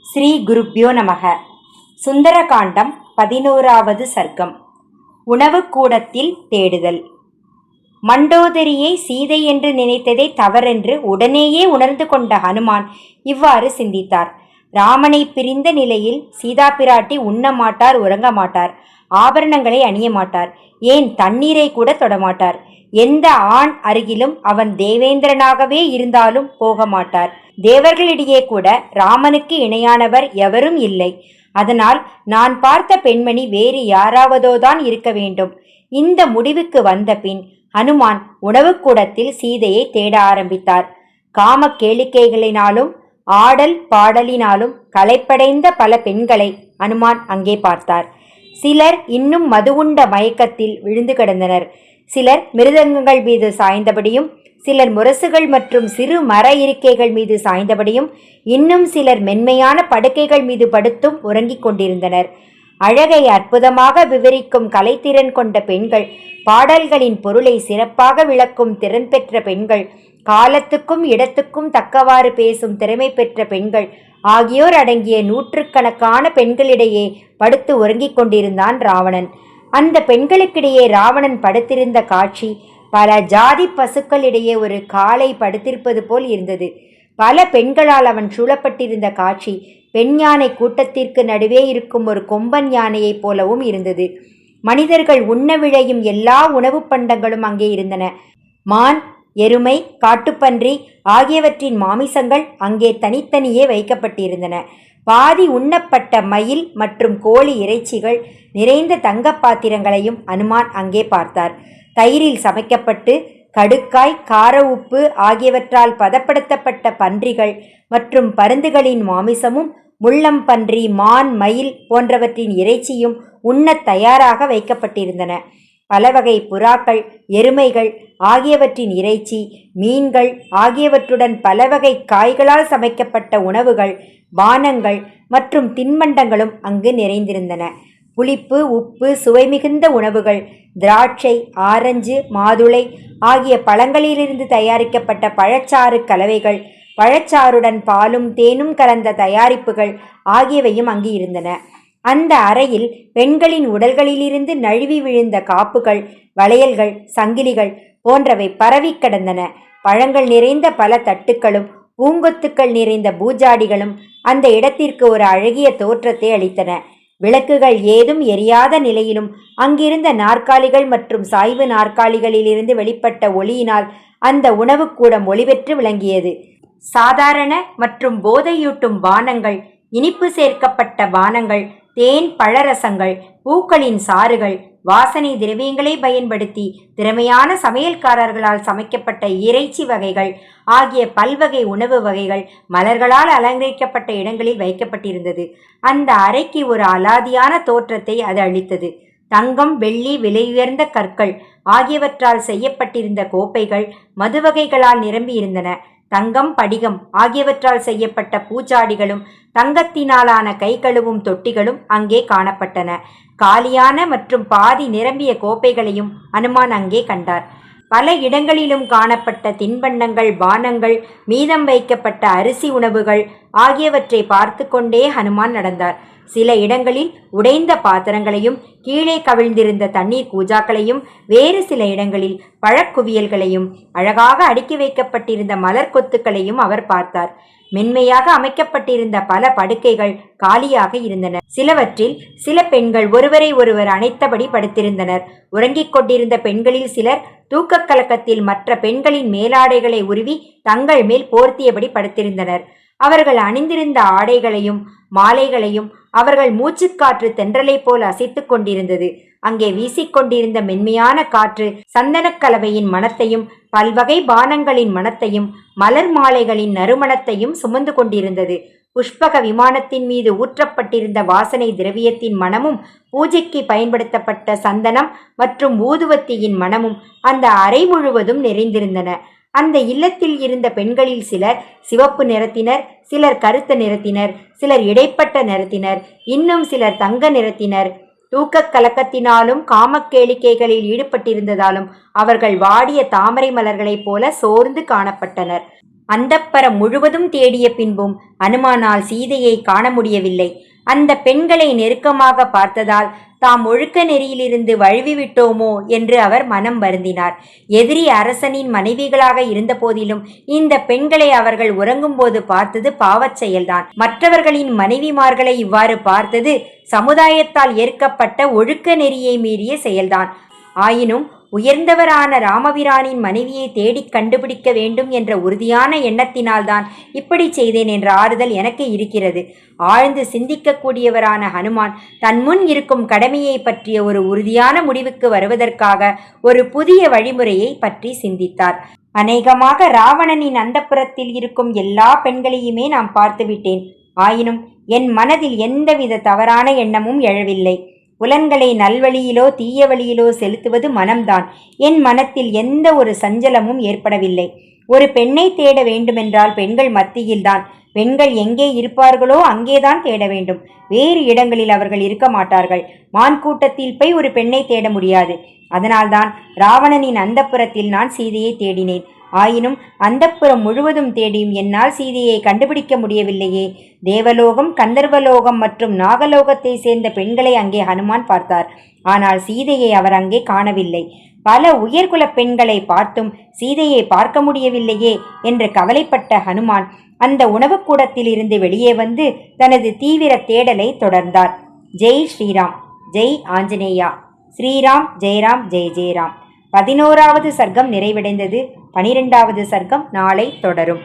ஸ்ரீ குருப்யோ நமக. சுந்தரகாண்டம் 11வது சர்க்கம். உணவுக்கூடத்தில் தேடுதல். மண்டோதரியை சீதை என்று நினைத்ததை தவறென்று உடனேயே உணர்ந்து கொண்ட ஹனுமான் இவ்வாறு சிந்தித்தார். ராமனை பிரிந்த நிலையில் சீதா பிராட்டி உண்ண மாட்டார், உறங்க மாட்டார், ஆபரணங்களை அணிய மாட்டார், ஏன் தண்ணீரை கூட தொடமாட்டார். எந்த ஆண் அருகிலும் அவன் தேவேந்திரனாகவே இருந்தாலும் போக மாட்டார். தேவர்களிடையே கூட ராமனுக்கு இணையானவர் எவரும் இல்லை. அதனால் நான் பார்த்த பெண்மணி வேறு யாராவதோதான் இருக்க வேண்டும். இந்த முடிவுக்கு வந்த பின் ஹனுமான் உணவுக்கூடத்தில் சீதையை தேட ஆரம்பித்தார். காம கேளிக்கைகளினாலும் ஆடல் பாடலினாலும் களைப்படைந்த பல பெண்களை ஹனுமான் அங்கே பார்த்தார். சிலர் இன்னும் மதுவுண்ட மயக்கத்தில் விழுந்து கிடந்தனர். சிலர் மிருதங்கங்கள் மீது சாய்ந்தபடியும், சிலர் முரசுகள் மற்றும் சிறு மர இருக்கைகள் மீது சாய்ந்தபடியும், இன்னும் சிலர் மென்மையான படுக்கைகள் மீது படுத்தும் உறங்கிக் கொண்டிருந்தனர். அழகை அற்புதமாக விவரிக்கும் கலைத்திறன் கொண்ட பெண்கள், பாடல்களின் பொருளை சிறப்பாக விளக்கும் திறன் பெற்ற பெண்கள், காலத்துக்கும் இடத்துக்கும் தக்கவாறு பேசும் திறமை பெற்ற பெண்கள் ஆகியோர் அடங்கிய நூற்றுக்கணக்கான பெண்களிடையே படுத்து உறங்கிக் கொண்டிருந்தான் ராவணன். அந்த பெண்களுக்கிடையே ராவணன் படுத்திருந்த காட்சி பல ஜாதி பசுக்களிடையே ஒரு காளை படுத்திருப்பது போல் இருந்தது. பல பெண்களால் அவன் சூழப்பட்டிருந்த காட்சி பெண் யானை கூட்டத்திற்கு நடுவே இருக்கும் ஒரு கொம்பன் யானையைப் போலவும் இருந்தது. மனிதர்கள் உண்ண விழையும் எல்லா உணவு பண்டங்களும் அங்கே இருந்தன. மான், எருமை, காட்டுப்பன்றி ஆகியவற்றின் மாமிசங்கள் அங்கே தனித்தனியே வைக்கப்பட்டிருந்தன. பாதி உண்ணப்பட்ட மயில் மற்றும் கோழி இறைச்சிகள் நிறைந்த தங்க பாத்திரங்களையும் அனுமான் அங்கே பார்த்தார். தயிரில் சமைக்கப்பட்டு கடுக்காய், கார உப்பு ஆகியவற்றால் பதப்படுத்தப்பட்ட பன்றிகள் மற்றும் பருந்துகளின் மாமிசமும், முள்ளம்பன்றி, மான், மயில் போன்றவற்றின் இறைச்சியும் உண்ணத் தயாராக வைக்கப்பட்டிருந்தன. பலவகை புறாக்கள், எருமைகள் ஆகியவற்றின் இறைச்சி, மீன்கள் ஆகியவற்றுடன் பலவகை காய்களால் சமைக்கப்பட்ட உணவுகள், பானங்கள் மற்றும் தின்பண்டங்களும் அங்கு நிறைந்திருந்தன. புளிப்பு, உப்பு, சுவை மிகுந்த உணவுகள், திராட்சை, ஆரஞ்சு, மாதுளை ஆகிய பழங்களிலிருந்து தயாரிக்கப்பட்ட பழச்சாறு கலவைகள், பழச்சாறுடன் பாலும் தேனும் கலந்த தயாரிப்புகள் ஆகியவையும் அங்கு இருந்தன. அந்த அறையில் பெண்களின் உடல்களிலிருந்து நழுவி விழுந்த காப்புகள், வளையல்கள், சங்கிலிகள் போன்றவை பரவி கிடந்தன. பழங்கள் நிறைந்த பல தட்டுக்களும் பூங்கொத்துக்கள் நிறைந்த பூஜாடிகளும் அந்த இடத்திற்கு ஒரு அழகிய தோற்றத்தை அளித்தன. விளக்குகள் ஏதும் எரியாத நிலையிலும் அங்கிருந்த நாற்காலிகள் மற்றும் சாய்வு நாற்காலிகளிலிருந்து வெளிப்பட்ட ஒளியினால் அந்த உணவுக்கூடம் ஒளிபெற்று விளங்கியது. சாதாரண மற்றும் போதையூட்டும் பானங்கள், இனிப்பு சேர்க்கப்பட்ட பானங்கள், தேன், பழரசங்கள், பூக்களின் சாறுகள், வாசனை திரவியங்களை பயன்படுத்தி திறமையான சமையல்காரர்களால் சமைக்கப்பட்ட இறைச்சி வகைகள் ஆகிய பல்வகை உணவு வகைகள் மலர்களால் அலங்கரிக்கப்பட்ட இடங்களில் வைக்கப்பட்டிருந்தது. அந்த அறைக்கு ஒரு அலாதியான தோற்றத்தை அது அளித்தது. தங்கம், வெள்ளி, விலையுயர்ந்த கற்கள் ஆகியவற்றால் செய்யப்பட்டிருந்த கோப்பைகள் மது வகைகளால் நிரம்பியிருந்தன. தங்கம், படிகம் ஆகியவற்றால் செய்யப்பட்ட பூச்சாடிகளும் தங்கத்தினாலான கை கழுவும் தொட்டிகளும் அங்கே காணப்பட்டன. காலியான மற்றும் பாதி நிரம்பிய கோப்பைகளையும் அனுமான் அங்கே கண்டார். பல இடங்களிலும் காணப்பட்ட தின்பண்டங்கள், பானங்கள், மீதம் வைக்கப்பட்ட அரிசி உணவுகள் ஆகியவற்றை பார்த்து கொண்டே ஹனுமான் நடந்தார். சில இடங்களில் உடைந்த பாத்திரங்களையும், கீழே கவிழ்ந்திருந்த தண்ணீர் கூஜாக்களையும், வேறு சில இடங்களில் பழக்குவியல்களையும், அழகாக அடுக்கி வைக்கப்பட்டிருந்த மலர் கொத்துக்களையும் அவர் பார்த்தார். மென்மையாக அமைக்கப்பட்டிருந்த பல படுக்கைகள் காலியாக இருந்தன. சிலவற்றில் சில பெண்கள் ஒருவரை ஒருவர் அணைத்தபடி படுத்திருந்தனர். உறங்கிக் கொண்டிருந்த பெண்களில் சிலர் தூக்கக் கலக்கத்தில் மற்ற பெண்களின் மேலாடைகளை உருவி தங்கள் மேல் போர்த்தியபடி படுத்திருந்தனர். அவர்கள் அணிந்திருந்த ஆடைகளையும் மாலைகளையும் அவர்கள் மூச்சுக்காற்று தென்றலை போல் அசைத்து கொண்டிருந்தது. அங்கே வீசிக்கொண்டிருந்த மென்மையான காற்று சந்தனக் கலவையின் மணத்தையும், பல்வகை பானங்களின் மணத்தையும், மலர் மாலைகளின் நறுமணத்தையும் சுமந்து கொண்டிருந்தது. புஷ்பக விமானத்தின் மீது ஊற்றப்பட்டிருந்த வாசனை திரவியத்தின் மணமும், பூஜைக்கு பயன்படுத்தப்பட்ட சந்தனம் மற்றும் ஊதுவத்தியின் மணமும் அந்த அறை முழுவதும் நிறைந்திருந்தன. அந்த இல்லத்தில் இருந்த பெண்களில் சிலர் சிவப்பு நிறத்தினர், சிலர் கருத்த நிறத்தினர், சிலர் இடைப்பட்ட நிறத்தினர், இன்னும் சிலர் தங்க நிறத்தினர். தூக்கக் கலக்கத்தினாலும் காமக்கேளிக்கைகளில் ஈடுபட்டிருந்ததாலும் அவர்கள் வாடிய தாமரை மலர்களைப் போல சோர்ந்து காணப்பட்டனர். அந்தப்புரம் முழுவதும் தேடிய பின்பும் அனுமானால் சீதையை காண முடியவில்லை. அந்த பெண்களை நெருக்கமாக பார்த்ததால் தாம் ஒழுக்க நெறியிலிருந்து வழுவிவிட்டோமோ என்று அவர் மனம் வருந்தினார். எதிரி அரசனின் மனைவிகளாக இருந்த போதிலும் இந்த பெண்களை அவர்கள் உறங்கும்போது பார்த்தது பாவச் செயல்தான். மற்றவர்களின் மனைவிமார்களை இவ்வாறு பார்த்தது சமுதாயத்தால் ஏற்கப்பட்ட ஒழுக்க நெறியை மீறிய செயல்தான். ஆயினும் உயர்ந்தவரான ராமபிரானின் மனைவியை தேடிக் கண்டுபிடிக்க வேண்டும் என்ற உறுதியான எண்ணத்தினால்தான் இப்படி செய்தேன் என்ற ஆறுதல் எனக்கு இருக்கிறது. ஆழ்ந்து சிந்திக்கக்கூடியவரான ஹனுமான் தன் முன் இருக்கும் கடமையை பற்றிய ஒரு உறுதியான முடிவுக்கு வருவதற்காக ஒரு புதிய வழிமுறையை பற்றி சிந்தித்தார். அநேகமாக ராவணனின் அந்தப்புரத்தில் இருக்கும் எல்லா பெண்களையுமே நான் பார்த்துவிட்டேன். ஆயினும் என் மனதில் எந்தவித தவறான எண்ணமும் எழவில்லை. புலன்களை நல்வழியிலோ தீய வழியிலோ செலுத்துவது மனம்தான். என் மனத்தில் எந்த ஒரு சஞ்சலமும் ஏற்படவில்லை. ஒரு பெண்ணை தேட வேண்டுமென்றால் பெண்கள் மத்தியில்தான். பெண்கள் எங்கே இருப்பார்களோ அங்கேதான் தேட வேண்டும். வேறு இடங்களில் அவர்கள் இருக்க மாட்டார்கள். மான் கூட்டத்தில் போய் ஒரு பெண்ணை தேட முடியாது. அதனால்தான் ராவணனின் அந்தப்புரத்தில் நான் சீதையை தேடினேன். ஆயினும் அந்தப்புரம் முழுவதும் தேடியும் என்னால் சீதையை கண்டுபிடிக்க முடியவில்லையே. தேவலோகம், கந்தர்வலோகம் மற்றும் நாகலோகத்தை சேர்ந்த பெண்களை அங்கே ஹனுமான் பார்த்தார். ஆனால் சீதையை அவர் அங்கே காணவில்லை. பல உயர்குல பெண்களை பார்த்தும் சீதையை பார்க்க முடியவில்லையே என்று கவலைப்பட்ட ஹனுமான் அந்த உணவுக்கூடத்தில் இருந்து வெளியே வந்து தனது தீவிர தேடலை தொடர்ந்தார். ஜெய் ஸ்ரீராம், ஜெய் ஆஞ்சநேயா. ஸ்ரீராம் ஜெயராம், ஜெய் ஜெயராம். 11வது சர்க்கம் நிறைவடைந்தது. 12வது சர்க்கம் நாளை தொடரும்.